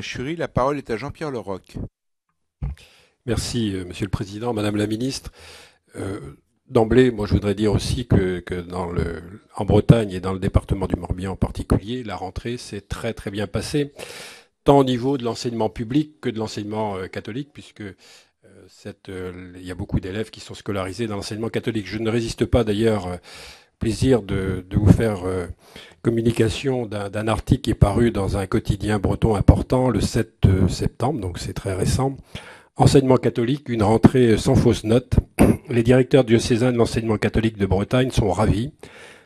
Achury. La parole est à Jean-Pierre Leroc. Merci, Monsieur le Président, Madame la Ministre. D'emblée, moi, je voudrais dire aussi que en Bretagne et dans le département du Morbihan en particulier, la rentrée s'est très très bien passée, tant au niveau de l'enseignement public que de l'enseignement catholique, puisque il y a beaucoup d'élèves qui sont scolarisés dans l'enseignement catholique. Je ne résiste pas d'ailleurs plaisir de vous faire communication d'un article qui est paru dans un quotidien breton important le 7 septembre, donc c'est très récent. Enseignement catholique, une rentrée sans fausse note. Les directeurs diocésains de l'enseignement catholique de Bretagne sont ravis.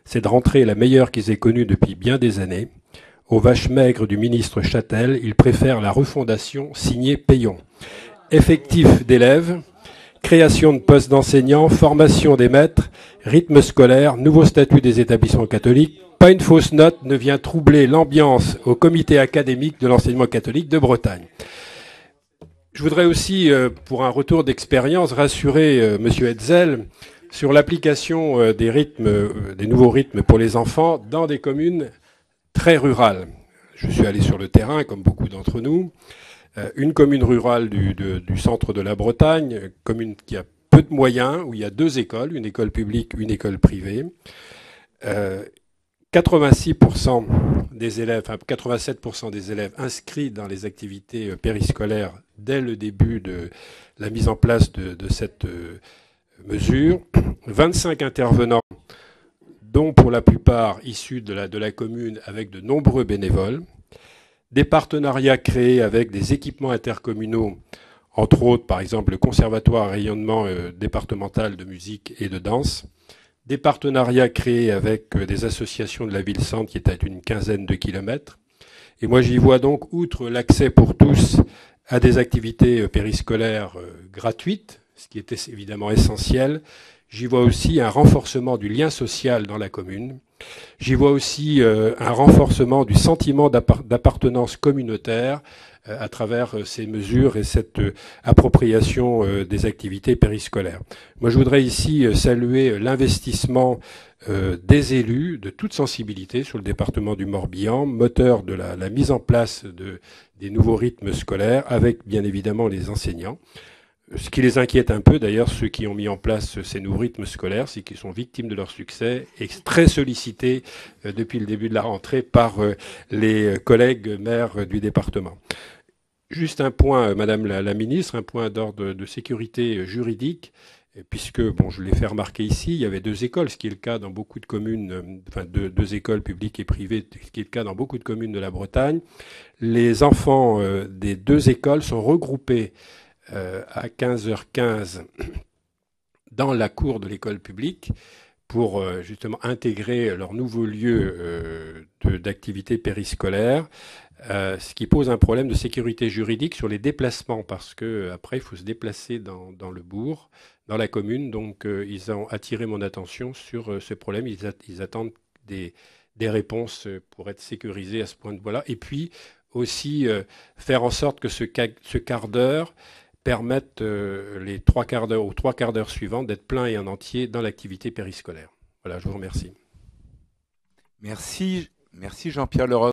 Cette rentrée est la meilleure qu'ils aient connue depuis bien des années. Aux vaches maigres du ministre Châtel, ils préfèrent la refondation signée Payon. Effectif d'élèves, création de postes d'enseignants, formation des maîtres, rythme scolaire, nouveau statut des établissements catholiques. Pas une fausse note ne vient troubler l'ambiance au comité académique de l'enseignement catholique de Bretagne. Je voudrais aussi, pour un retour d'expérience, rassurer Monsieur Hetzel sur l'application des nouveaux rythmes pour les enfants dans des communes très rurales. Je suis allé sur le terrain, comme beaucoup d'entre nous. Une commune rurale du centre de la Bretagne, commune qui a peu de moyens, où il y a 2 écoles, une école publique, une école privée. 86% des élèves, enfin 87% des élèves inscrits dans les activités périscolaires dès le début de la mise en place de cette mesure. 25 intervenants, dont pour la plupart issus de la commune avec de nombreux bénévoles. Des partenariats créés avec des équipements intercommunaux, entre autres par exemple le Conservatoire à rayonnement départemental de musique et de danse. Des partenariats créés avec des associations de la ville-centre qui est à une quinzaine de kilomètres. Et moi, j'y vois donc, outre l'accès pour tous à des activités périscolaires gratuites, ce qui était évidemment essentiel, j'y vois aussi un renforcement du lien social dans la commune. J'y vois aussi un renforcement du sentiment d'appartenance communautaire à travers ces mesures et cette appropriation des activités périscolaires. Moi, je voudrais ici saluer l'investissement des élus de toute sensibilité sur le département du Morbihan, moteur de la mise en place des nouveaux rythmes scolaires, avec bien évidemment les enseignants. Ce qui les inquiète un peu, d'ailleurs, ceux qui ont mis en place ces nouveaux rythmes scolaires, c'est qu'ils sont victimes de leur succès et très sollicités depuis le début de la rentrée par les collègues maires du département. Juste un point, Madame la Ministre, un point d'ordre de sécurité juridique, puisque, bon, je l'ai fait remarquer ici, il y avait 2 écoles, ce qui est le cas dans beaucoup de communes, enfin 2 écoles publiques et privées, ce qui est le cas dans beaucoup de communes de la Bretagne. Les enfants des 2 écoles sont regroupés à 15h15 dans la cour de l'école publique pour justement intégrer leur nouveau lieu d'activité périscolaire, ce qui pose un problème de sécurité juridique sur les déplacements, parce que après il faut se déplacer dans le bourg, dans la commune. Donc ils ont attiré mon attention sur ce problème. Ils attendent des réponses pour être sécurisés à ce point de vue-là. Et puis aussi faire en sorte que ce quart d'heure permettent les 3 quarts d'heure ou 3 quarts d'heure suivants d'être plein et en entier dans l'activité périscolaire. Voilà, je vous remercie. Merci Jean-Pierre Leroc.